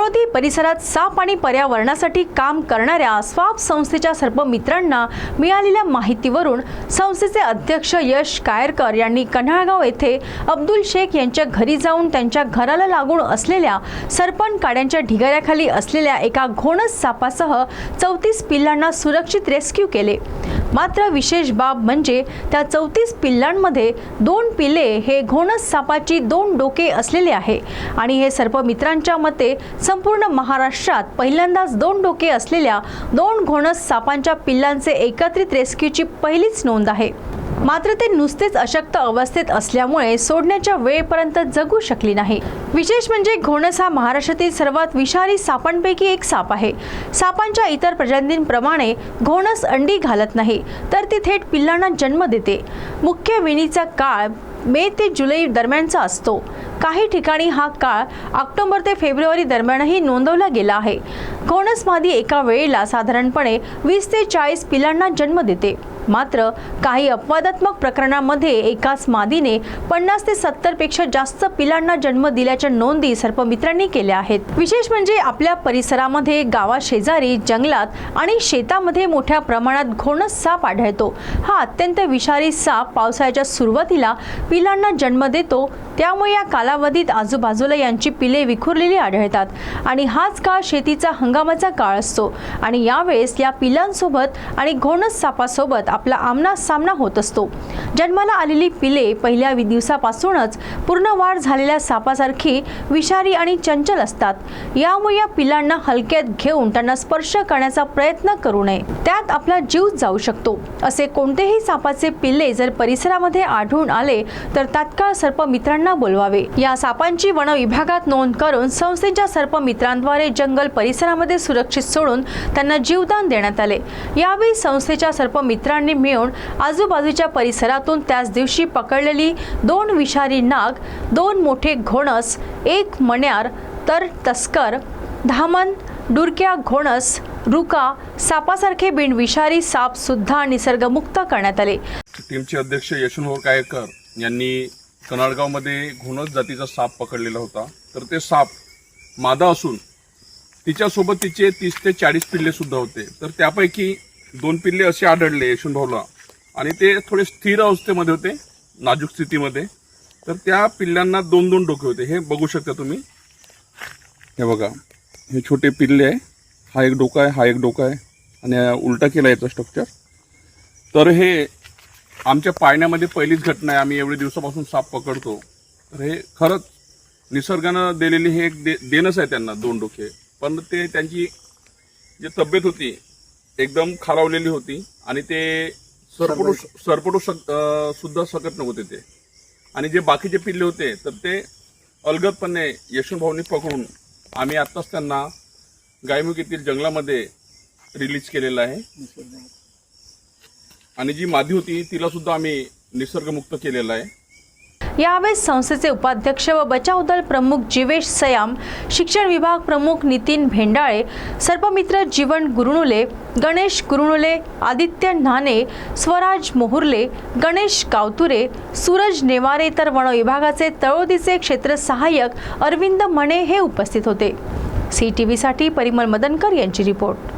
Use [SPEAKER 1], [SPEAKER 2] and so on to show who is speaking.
[SPEAKER 1] विनोदी परिसरात साप आणि पर्यावरणासाठी काम करणाऱ्या स्वाप संस्थेच्या सर्प मित्रांना मिळालेल्या माहितीवरून संस्थेचे अध्यक्ष यश कायरकर यांनी कन्हाळगाव येथे अब्दुल शेख यांच्या घरी जाऊन त्यांच्या घराला लागून असलेल्या सरपण काड्यांच्या ढिगाऱ्याखाली असलेल्या एका घोणस सापासह 34 पिल्लांना सुरक्षित रेस्क्यू केले। मात्र विशेष बाब म्हणजे त्या 34 पिल्लांमध्ये 2 पिल्ले हे घोणस सापाची 2 डोके असलेले आहे आणि हे सर्प मित्रांच्या मते संपूर्ण महाराष्ट्रात पहिल्यांदाच 2 डोके असलेल्या 2 घोणस सापांच्या पिल्लांचे एकत्रित रेस्क्यूची पहिलीच नोंद आहे। मात्र ते नुसतेच अशक्त अवस्थेत असल्यामुळे सोडण्याच्या वेळेपर्यंत जगू शकली नाही। विशेष म्हणजे घोणस हा महाराष्ट्रातील सर्वात विषारी सापांपैकी एक साप आहे। सापांच्या इतर प्रजातींप्रमाणे घोणस अंडी घालत नाही, तर ती थेट पिल्लांना जन्म देते। मुख्य विणीचा काळ मे ते जुलै दरम्यानचा असतो। काही ठिकाणी हा काळ ऑक्टोबर ते फेब्रुवारी दरम्यानही नोंदवला गेला आहे। घोणस मादी एका वेळेला साधारणपणे 20 ते 40 पिल्लांना जन्म देते। मात्र काही अपवादात्मक प्रकरणांमध्ये एकाच मादीने 50 ते 70 पेक्षा जास्त पिल्लांना जन्म दिल्याच्या नोंदी सर्पमित्रांनी केल्या आहेत। विशेष म्हणजे आपल्या परिसरामध्ये गावाशेजारी जंगलात आणि शेतामध्ये मोठ्या प्रमाणात घोणस साप आढळतो। हा अत्यंत विषारी साप पावसाळ्याच्या सुरुवातीला पिल्लांना जन्म देतो, त्यामुळे या कालावधीत आजूबाजूला यांची पिले विखुरलेली आढळतात आणि हाच काळ शेतीचा हंगामाचा काळ असतो आणि यावेळेस या पिलांसोबत आणि घोणस सापासोबत आपला आमना सामना होत असतो। जन्माला आलेली पिले पहिल्या दिवसापासूनच पूर्ण वाढ झालेल्या सापासारखी विषारी आणि चंचल असतात। यामुळे या पिलांना हलक्यात घेऊन त्यांना स्पर्श करण्याचा प्रयत्न करू नये, त्यात आपला जीव जाऊ शकतो। असे कोणतेही सापाचे पिल्ले जर परिसरामध्ये आढळून आले तर तात्काळ सर्पमित्रांना बोलवावे। या सापांची वन विभागात नोंद करून संस्थेच्या सर्पमित्रांद्वारे जंगल परिसरामध्ये सुरक्षित सोडून त्यांना जीवदान देण्यात आले। यावेळी संस्थेच्या सर्पमित्रांनी मिळून आजूबाजूच्या परिसरातून त्याच दिवशी पकडलेली 2 विषारी नाग, 2 मोठे घोणस, 1 मण्यार, तर तस्कर, धामण, डुरक्या घोणस, रुका सापासारखे बिनविषारी साप सुद्धा निसर्गमुक्त करण्यात आले।
[SPEAKER 2] टीमचे अध्यक्ष यशवंत कायरकर यांनी कन्हाळगावमध्ये घोणस जातीचा साप पकडलेला होता। तर ते साप मादा असून तिच्यासोबत तिचे 30 ते 40 पिल्ले सुद्धा होते। तर त्यापैकी 2 पिल्ले असे आढळले यशवंत भाऊला आणि ते थोडे स्थिर अवस्थेमध्ये होते, नाजूक स्थितीमध्ये। तर त्या पिल्लांना 2-2 डोके होते, हे बघू शकता तुम्ही। हे बघा, हे छोटे पिल्ले आहे, हा एक डोका आहे, हा एक डोका आहे आणि उलटा केला याचा स्ट्रक्चर। तर हे आमच्या पाळण्यामध्ये पहिलीच घटना आहे, आम्ही एवढे दिवसापासून साप पकडतो। तर हे खरंच निसर्गानं दिलेली हे एक देणच आहे त्यांना 2 डोके। पण ते त्यांची जी तब्येत होती एकदम खालावलेली होती आणि ते सरपटू सुद्धा सकत नव्हते ते। आणि जे बाकीचे पिल्ले होते तर ते अलगदपणे यशवंत भाऊंनी पकडून आम्ही आत्ताच त्यांना गायमुख येथील जंगलामध्ये रिलीज केलेलं आहे आणि जी मादी होती तिला सुद्धा आम्ही निसर्गमुक्त केलेला आहे।
[SPEAKER 1] यावेळेस संस्थेचे उपाध्यक्ष व बचाव दल प्रमुख जीवेश सयाम, शिक्षण विभाग प्रमुख नितीन भेंडाळे, सर्पमित्र जीवन गुरुनुले, गणेश गुरुनुले, आदित्य नाने, स्वराज मोहुर्ले, गणेश गावतुरे, सूरज नेवारे तर वन विभागाचे तळोदीचे क्षेत्र सहाय्यक अरविंद मणे हे उपस्थित होते। CTV साठी परिमल मदनकर यांची रिपोर्ट।